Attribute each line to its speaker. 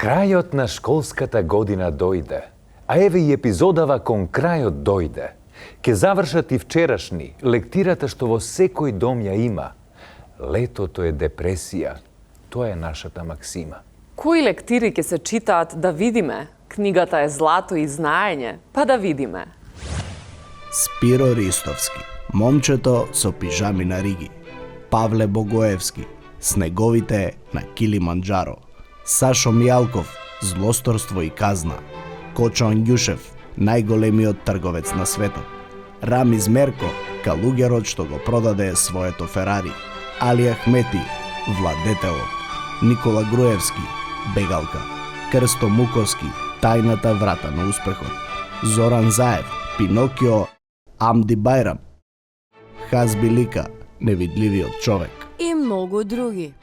Speaker 1: Крајот на школската година дојде, а еве и епизодава кон крајот дојде. Ке завршат и вчерашни лектирата што во секој дом ја има. Летото е депресија. Тоа е нашата максима.
Speaker 2: Кои лектири ќе се читаат да видиме? Книгата е злато и знаење, па да видиме.
Speaker 3: Спиро Ристовски, Момчето со пижами на риги. Павле Богоевски, Снеговите на Килиманџаро. Сашо Мијалков, Злосторство и казна. Кочо Ангјушев, најголемиот трговец на светот. Рамиз Мерко, калуѓерот што го продаде своето Ферари. Али Ахмети, Владетелот. Никола Груевски, Бегалка. Крсто Муковски, Тајната врата на успехот. Зоран Заев, Пинокио, Амди Бајрам. Хазби Лика, Невидливиот човек.
Speaker 4: И многу други.